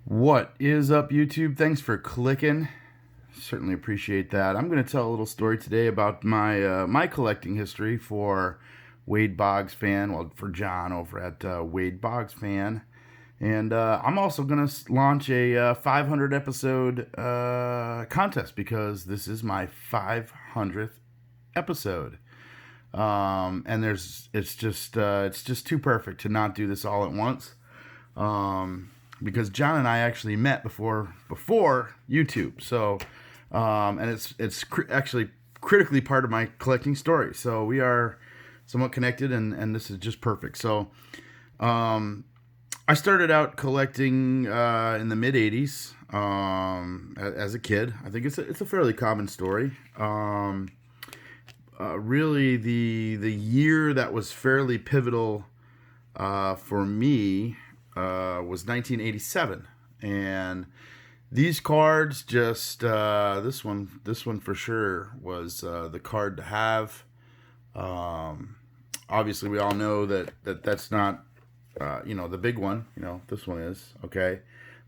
What is up, YouTube? Thanks for clicking. Certainly appreciate that. I'm going to tell a little story today about my collecting history for Wade Boggs Fan. Well, for John over at Wade Boggs Fan, and I'm also going to launch a 500 episode contest because this is my 500th episode. And it's just too perfect to not do this all at once. Because John and I actually met before YouTube. So, and it's actually critically part of my collecting story. So we are somewhat connected, and this is just perfect. So, I started out collecting in the mid '80s as a kid. I think it's a fairly common story. Really, the year that was fairly pivotal for me was 1987, and these cards just this one for sure was the card to have. Obviously, we all know that's not the big one. This one is okay,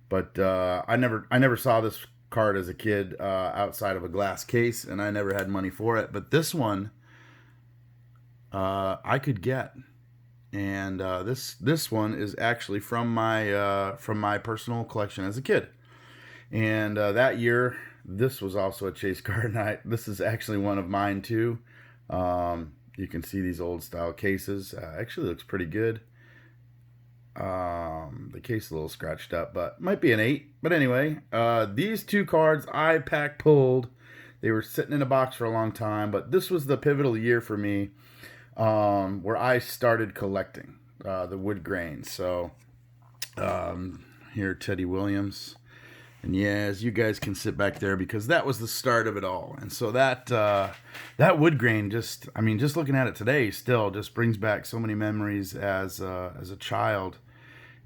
but I never saw this card as a kid outside of a glass case, and I never had money for it. But this one I could get. And this one is actually from my personal collection as a kid. And that year, this was also a chase card. And this is actually one of mine too. You can see these old style cases. Actually looks pretty good. The case is a little scratched up, but might be an 8. But anyway, these two cards I pulled. They were sitting in a box for a long time, but this was the pivotal year for me. Where I started collecting the wood grains. So here, Teddy Williams, and as you guys can sit back there because that was the start of it all. And so that wood grain just looking at it today still just brings back so many memories as a child.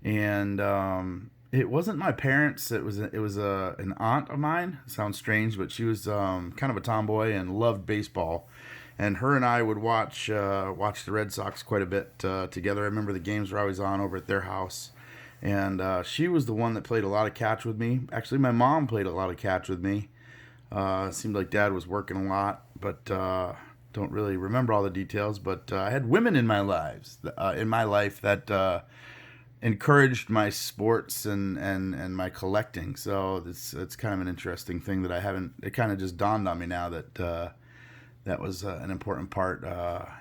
And it wasn't my parents. It was an aunt of mine. It sounds strange, but she was kind of a tomboy and loved baseball. And her and I would watch the Red Sox quite a bit together. I remember the games were always on over at their house. And she was the one that played a lot of catch with me. Actually, my mom played a lot of catch with me. It seemed like Dad was working a lot, but don't really remember all the details. But I had women in my life that encouraged my sports and my collecting. So it's kind of an interesting thing that I haven't. It kind of just dawned on me now that. That was an important part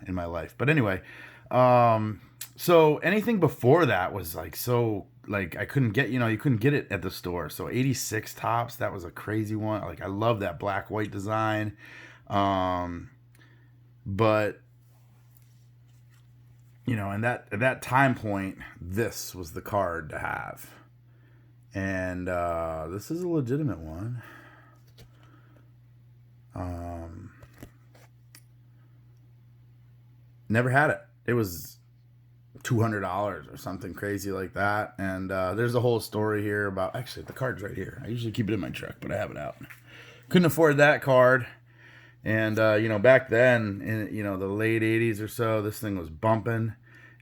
in my life. But anyway, so anything before that was I couldn't get, you couldn't get it at the store. So 86 tops, that was a crazy one. I love that black white design. But and at that time point, this was the card to have. And this is a legitimate one. Never had it. It was $200 or something crazy like that. And there's a whole story here about... Actually, the card's right here. I usually keep it in my truck, but I have it out. Couldn't afford that card. And, back then, in, the late 80s or so, this thing was bumping.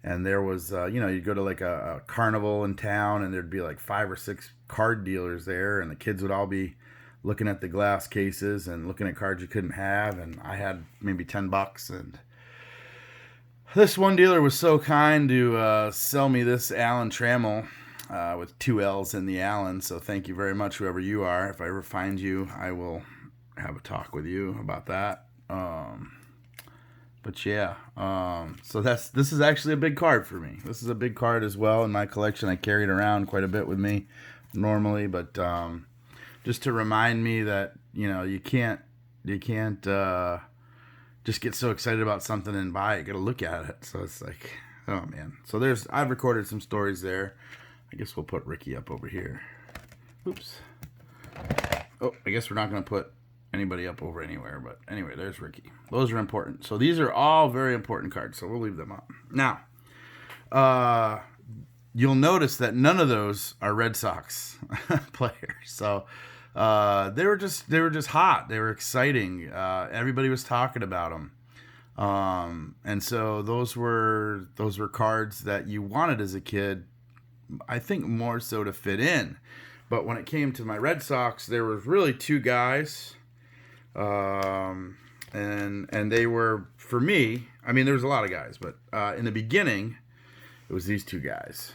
And there was, you'd go to a carnival in town, and there'd be 5 or 6 card dealers there. And the kids would all be looking at the glass cases and looking at cards you couldn't have. And I had maybe $10, and... This one dealer was so kind to sell me this Allen Trammell with 2 L's in the Allen. So thank you very much, whoever you are. If I ever find you, I will have a talk with you about that. But yeah, so this is actually a big card for me. This is a big card as well in my collection. I carry it around quite a bit with me normally, but just to remind me that you can't. Just get so excited about something and buy it. Got to look at it. So it's oh man. So I've recorded some stories there. I guess we'll put Ricky up over here. Oops. Oh, I guess we're not going to put anybody up over anywhere. But anyway, there's Ricky. Those are important. So these are all very important cards. So we'll leave them up. Now, you'll notice that none of those are Red Sox players. So they were just hot. They were exciting. Everybody was talking about them. And so those were cards that you wanted as a kid, I think more so to fit in But when it came to my Red Sox, there was really two guys, and they were, for me. I mean, there was a lot of guys, but in the beginning, it was these two guys,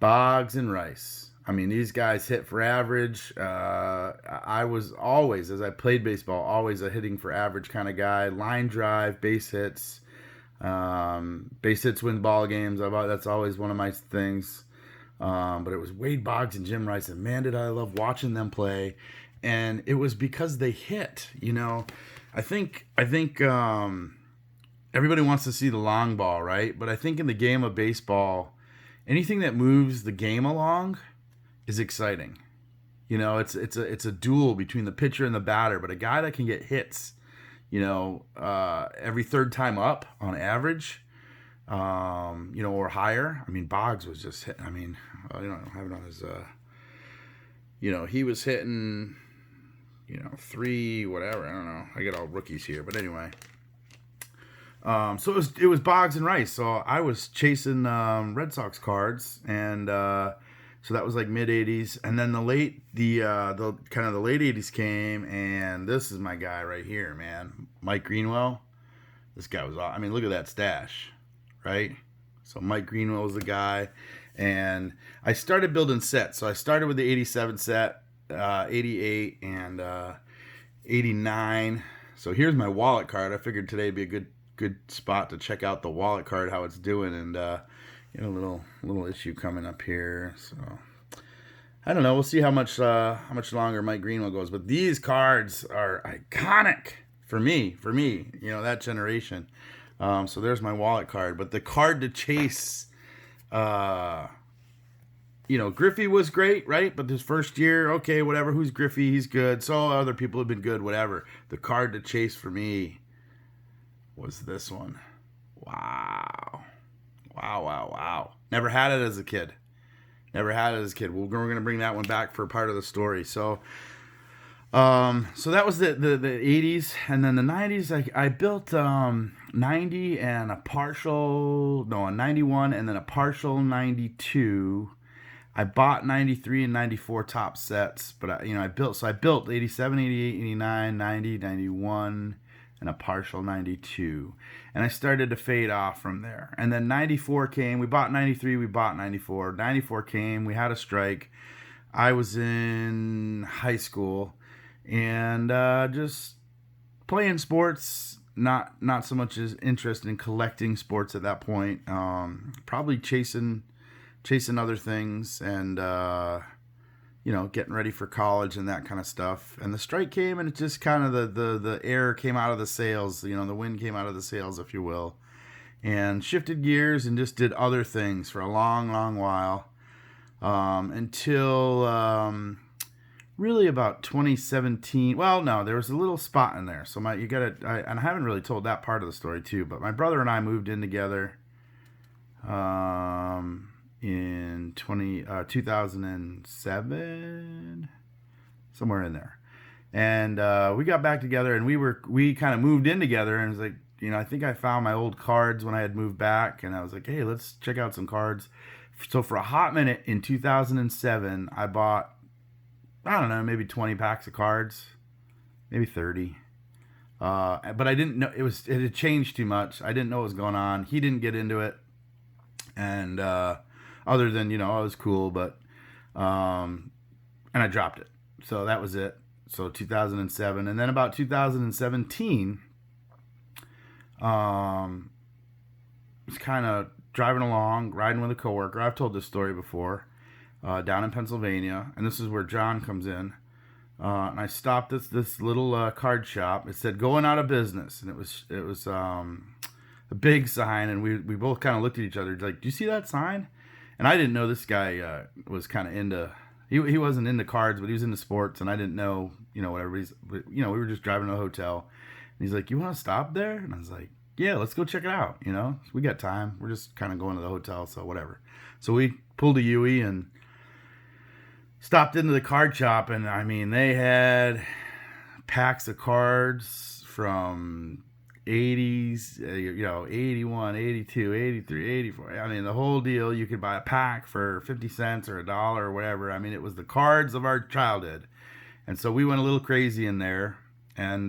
Boggs and Rice. I mean, these guys hit for average. I was always, as I played baseball, always a hitting for average kind of guy. Line drive, base hits. Base hits win ball games. That's always one of my things. But it was Wade Boggs and Jim Rice, and man, did I love watching them play. And it was because they hit. I think everybody wants to see the long ball, right? But I think in the game of baseball, anything that moves the game along is exciting. It's a duel between the pitcher and the batter, but a guy that can get hits, every third time up on average, or higher. I mean, Boggs was just hitting. I mean, I don't have it on his. He was hitting, 3 whatever. I don't know. I get all rookies here, but anyway. So it was Boggs and Rice. So I was chasing Red Sox cards, and so that was like mid '80s, and then the late '80s came, and this is my guy right here, man, Mike Greenwell. This guy was awesome. I mean, look at that stash, right? So Mike Greenwell was the guy, and I started building sets. So I started with the '87 set, '88, and '89. So here's my wallet card. I figured today would be a good spot to check out the wallet card, how it's doing, and a little issue coming up here. So I don't know. We'll see how much longer Mike Greenwell goes. But these cards are iconic for me. That generation. So there's my wallet card. But the card to chase, Griffey was great, right? But this first year, okay, whatever. Who's Griffey? He's good. So other people have been good, whatever. The card to chase for me was this one. Wow. Never had it as a kid. We're going to bring that one back for part of the story. So that was the 80s. And then the 90s, I built 90 and a 91 and then a partial 92. I bought 93 and 94 top sets, but I built 87, 88, 89, 90, 91, and a partial 92. And I started to fade off from there. And then 94 came. We bought 93. We bought 94. 94 came. We had a strike. I was in high school and just playing sports. Not so much as interested in collecting sports at that point. Probably chasing other things and getting ready for college and that kind of stuff. And the strike came, and it just kind of the air came out of the sails, the wind came out of the sails, if you will, and shifted gears and just did other things for a long, long while, until really about 2017. Well, no, there was a little spot in there. So and I haven't really told that part of the story too, but my brother and I moved in together, in 2007, somewhere in there, and we got back together, and we kind of moved in together, and it was like, I think I found my old cards when I had moved back, and I was like, hey, let's check out some cards. So for a hot minute in 2007, I bought, I don't know, maybe 20 packs of cards, maybe 30. But I didn't know it had changed too much. I didn't know what was going on. He didn't get into it, and other than, it was cool, but, and I dropped it. So that was it. So 2007. And then about 2017, was kind of driving along, riding with a coworker. I've told this story before, down in Pennsylvania. And this is where John comes in. And I stopped this little card shop. It said going out of business. And it was a big sign. And we both kind of looked at each other like, do you see that sign? And I didn't know this guy was kind of into. He wasn't into cards, but he was into sports, and I didn't know, whatever. We were just driving to a hotel, and he's like, "You want to stop there?" And I was like, "Yeah, let's go check it out." We got time. We're just kind of going to the hotel, so whatever. So we pulled a Yui and stopped into the card shop, and I mean, they had packs of cards from 80s, 81, 82, 83, 84. I mean, the whole deal. You could buy a pack for 50 cents or $1 or whatever. I mean, it was the cards of our childhood. And so we went a little crazy in there and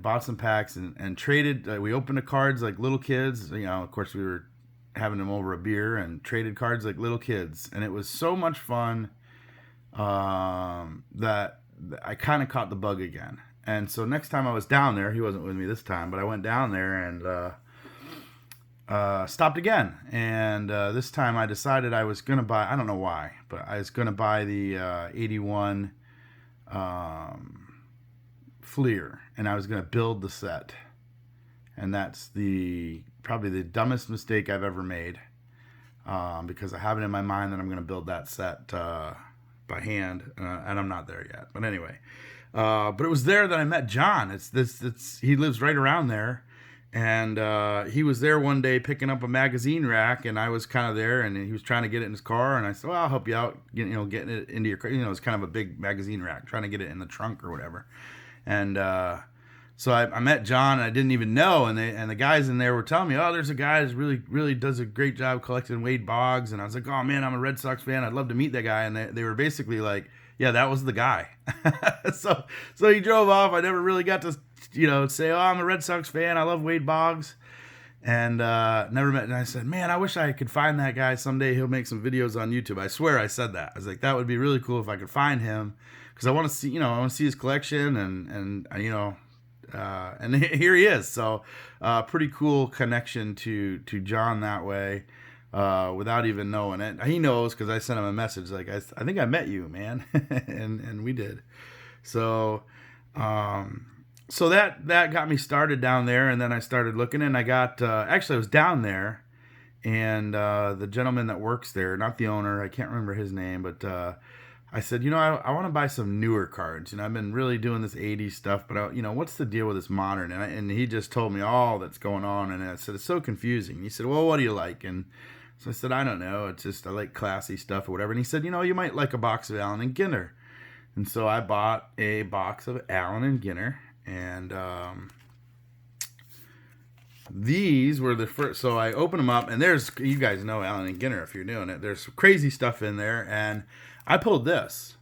bought some packs and traded. We opened the cards like little kids. Of course, we were having them over a beer and traded cards like little kids. And it was so much fun that I kind of caught the bug again. And so next time I was down there, he wasn't with me this time, but I went down there and stopped again. And this time I decided I was going to buy, I don't know why, but I was going to buy the 81 Fleer, and I was going to build the set. And that's probably the dumbest mistake I've ever made, because I have it in my mind that I'm going to build that set by hand, and I'm not there yet. But anyway, but it was there that I met John. He lives right around there, and he was there one day picking up a magazine rack, and I was kind of there, and he was trying to get it in his car, and I said, well, I'll help you out, getting it into your car. It's kind of a big magazine rack, trying to get it in the trunk or whatever. And so I met John, and I didn't even know, and the guys in there were telling me, oh, there's a guy who really does a great job collecting Wade Boggs, and I was like, oh man, I'm a Red Sox fan, I'd love to meet that guy, and they were basically like, yeah, that was the guy. so he drove off. I never really got to say, oh, I'm a Red Sox fan, I love Wade Boggs, and never met. And I said, man, I wish I could find that guy someday. He'll make some videos on YouTube. I swear I said that. I was like, that would be really cool if I could find him, because I want to see, I want to see his collection, and here he is. So pretty cool connection to John that way, without even knowing it. He knows, because I sent him a message like, I think I met you, man. and we did. So so that got me started down there, and then I started looking, and I got actually I was down there, and the gentleman that works there, not the owner, I can't remember his name, but I said, I want to buy some newer cards. I've been really doing this 80s stuff, but what's the deal with this modern? And he just told me all that's going on, and I said, it's so confusing. And he said, well, what do you like? And so I said, I don't know. It's just, I like classy stuff or whatever. And he said, you might like a box of Allen and Ginter. And so I bought a box of Allen and Ginter, and these were the first. So I opened them up, and you guys know Allen and Ginter if you're doing it. There's crazy stuff in there, and I pulled this.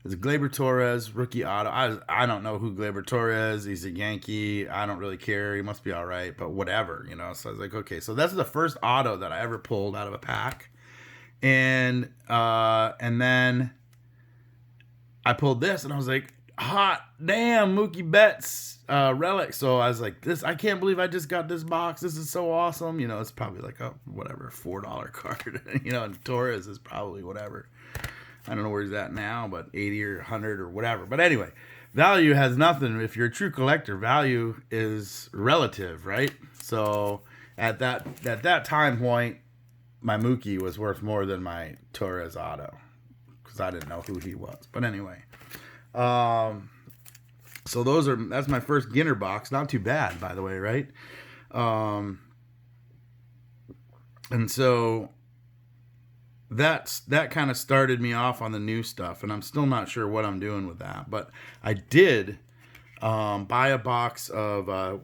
It's a Gleyber Torres rookie auto. I don't know who Gleyber Torres is. He's a Yankee. I don't really care. He must be all right, but whatever, So I was like, okay. So that's the first auto that I ever pulled out of a pack, and then I pulled this, and I was like, hot damn, Mookie Betts relic. So I was like, I can't believe I just got this box. This is so awesome. It's probably like a whatever $4 card. And Torres is probably whatever. I don't know where he's at now, but 80 or 100 or whatever. But anyway, value has nothing. If you're a true collector, value is relative, right? So at that time point, my Mookie was worth more than my Torres auto, because I didn't know who he was. But anyway, so that's my first Ginter box. Not too bad, by the way, right? And so that kind of started me off on the new stuff, and I'm still not sure what I'm doing with that. But I did buy a box of. I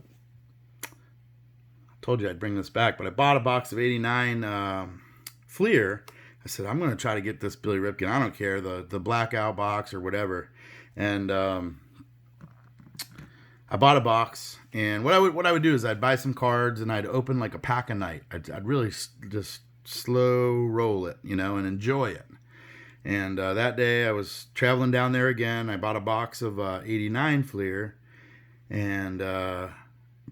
told you I'd bring this back, but I bought a box of 89 Fleer. I said, I'm going to try to get this Billy Ripken. I don't care, the blackout box or whatever. And I bought a box, and what I would do is I'd buy some cards, and I'd open like a pack a night. I'd really just slow roll it, and enjoy it. And that day I was traveling down there again. I bought a box of 89 Fleer, and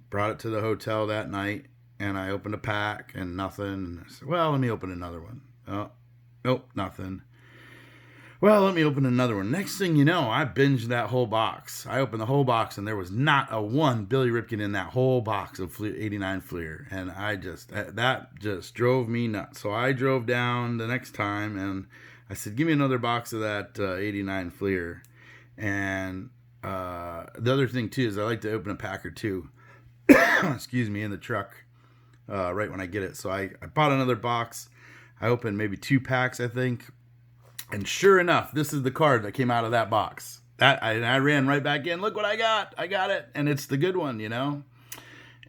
brought it to the hotel that night, and I opened a pack and nothing. And I said, well, let me open another one. Oh, nope, nothing. Well, let me open another one. Next thing you know, I binged that whole box. I opened the whole box, and there was not a one Billy Ripken in that whole box of 89 Fleer. And that just drove me nuts. So I drove down the next time, and I said, give me another box of that 89 Fleer. And the other thing, too, is I like to open a pack or two, excuse me, in the truck right when I get it. So I bought another box. I opened maybe 2 packs, I think. And sure enough, this is the card that came out of that box. I ran right back in. Look what I got. I got it. And it's the good one, you know?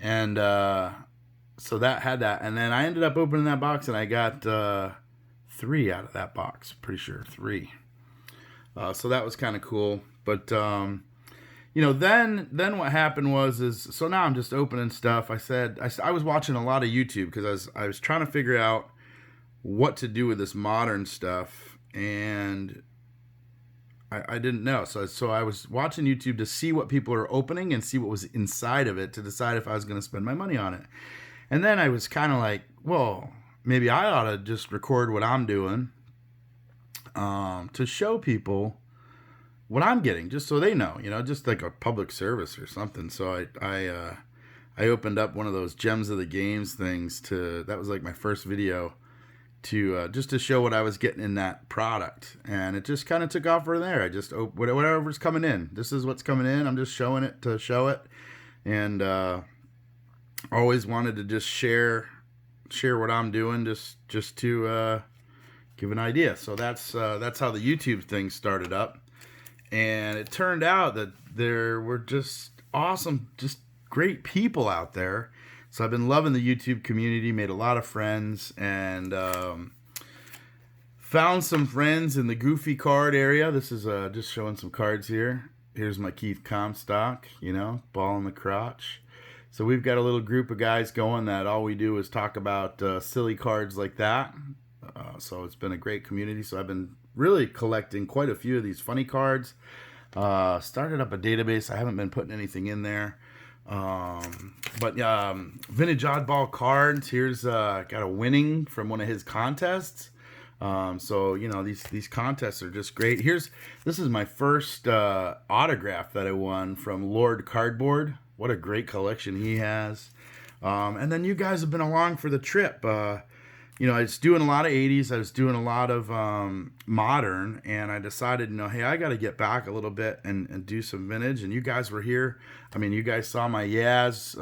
And so that had that. And then I ended up opening that box and I got 3 out of that box. Pretty sure 3. So that was kind of cool. But, you know, then what happened was so now I'm just opening stuff. I was watching a lot of YouTube because I was trying to figure out what to do with this modern stuff. And I didn't know. So I was watching YouTube to see what people are opening and see what was inside of it to decide if I was going to spend my money on it. And then I was kind of like, well, maybe I ought to just record what I'm doing to show people what I'm getting, just so they know, you know, just like a public service or something. So I opened up one of those Gems of the Games things that was like my first video to just to show what I was getting in that product, and it just kind of took off from there. I just whatever's coming in, this is what's coming in. I'm just showing it to show it, and always wanted to just share what I'm doing, just to give an idea. So that's how the YouTube thing started up, and it turned out that there were just awesome, just great people out there. So I've been loving the YouTube community, made a lot of friends, and found some friends in the goofy card area. This is just showing some cards here. Here's my Keith Comstock, you know, ball in the crotch. So we've got a little group of guys going that all we do is talk about silly cards like that. So it's been a great community. So I've been really collecting quite a few of these funny cards. Started up a database. I haven't been putting anything in there. But vintage oddball cards. Here's got a winning from one of his contests. So you know, these contests are just great. This is my first autograph that I won from Lord Cardboard. What a great collection he has. And then you guys have been along for the trip. You know, I was doing a lot of 80s. I was doing a lot of modern, and I decided, you know, hey, I got to get back a little bit and do some vintage. And you guys were here. I mean, you guys saw my Yaz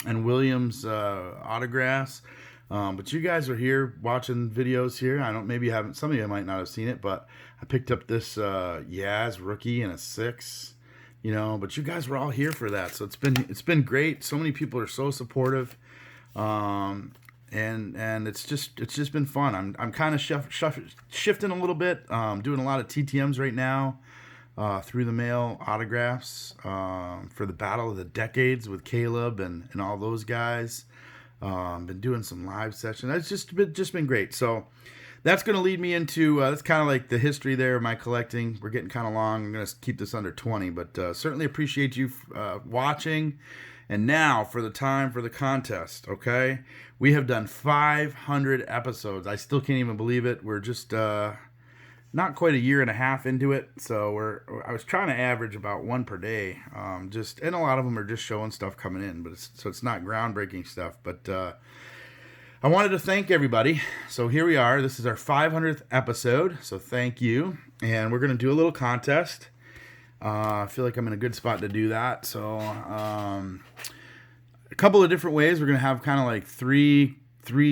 and Williams autographs, but you guys were here watching videos here. Maybe you haven't. Some of you might not have seen it, but I picked up this Yaz rookie in a 6. You know, but you guys were all here for that, so it's been great. So many people are so supportive. And it's just been fun. I'm kind of shifting a little bit. Doing a lot of TTMs right now, through the mail autographs for the Battle of the Decades with Caleb and all those guys. Been doing some live sessions. It's just been great. So that's going to lead me into that's kind of like the history there of my collecting. We're getting kind of long. I'm going to keep this under 20, but certainly appreciate you watching. And now for the time for the contest, okay? We have done 500 episodes. I still can't even believe it. We're just not quite a year and a half into it. So I was trying to average about 1 per day. And a lot of them are just showing stuff coming in, but it's not groundbreaking stuff. But I wanted to thank everybody. So here we are. This is our 500th episode. So thank you. And we're going to do a little contest. I feel like I'm in a good spot to do that. So a couple of different ways. We're going to have kind of like three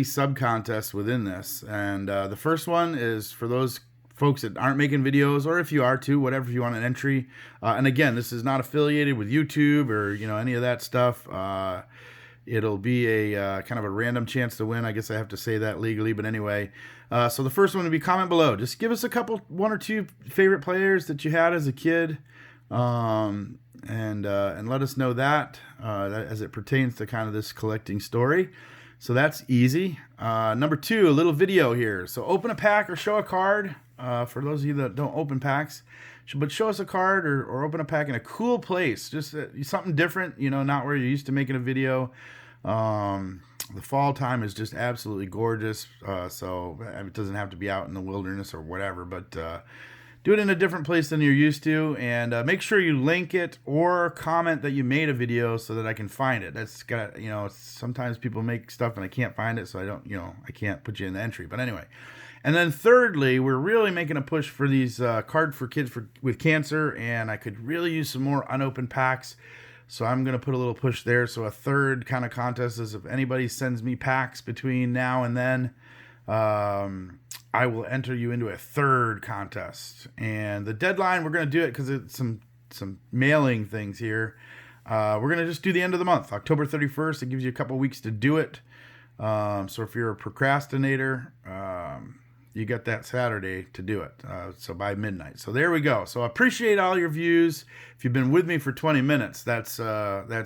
sub-contests within this. And the first one is for those folks that aren't making videos, or if you are too, whatever, if you want an entry. And again, this is not affiliated with YouTube or, you know, any of that stuff. It'll be a kind of a random chance to win. I guess I have to say that legally, but anyway. So the first one would be comment below. Just give us one or two favorite players that you had as a kid, and let us know that as it pertains to kind of this collecting story. So that's easy. Number 2, a little video here. So open a pack or show a card. For those of you that don't open packs, but show us a card or open a pack in a cool place. Just something different, you know, not where you're used to making a video. The fall time is just absolutely gorgeous. So it doesn't have to be out in the wilderness or whatever, but do it in a different place than you're used to, and make sure you link it or comment that you made a video so that I can find it. That's got, you know, sometimes people make stuff and I can't find it, so I can't put you in the entry. But anyway. And then thirdly, we're really making a push for these card for kids with cancer, and I could really use some more unopened packs. So I'm going to put a little push there. So a third kind of contest is if anybody sends me packs between now and then, I I will enter you into a third contest. And the deadline, we're going to do it because it's some mailing things here. We're going to just do the end of the month, October 31st. It gives you a couple weeks to do it. So if you're a procrastinator, you got that Saturday to do it. So by midnight. So there we go. So I appreciate all your views. If you've been with me for 20 minutes, that's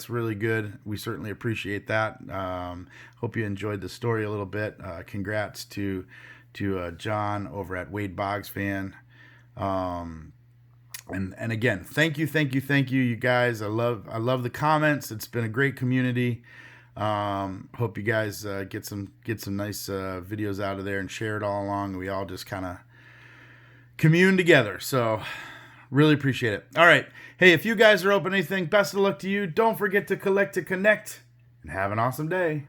really good. We certainly appreciate that. Hope you enjoyed the story a little bit. Congrats to John over at Wade Boggs Fan. And again, thank you, you guys. I love the comments. It's been a great community. Hope you guys get some nice videos out of there and share it all along. We all just kind of commune together. So really appreciate it. All right. Hey, if you guys are open to anything, best of luck to you. Don't forget to collect to connect and have an awesome day.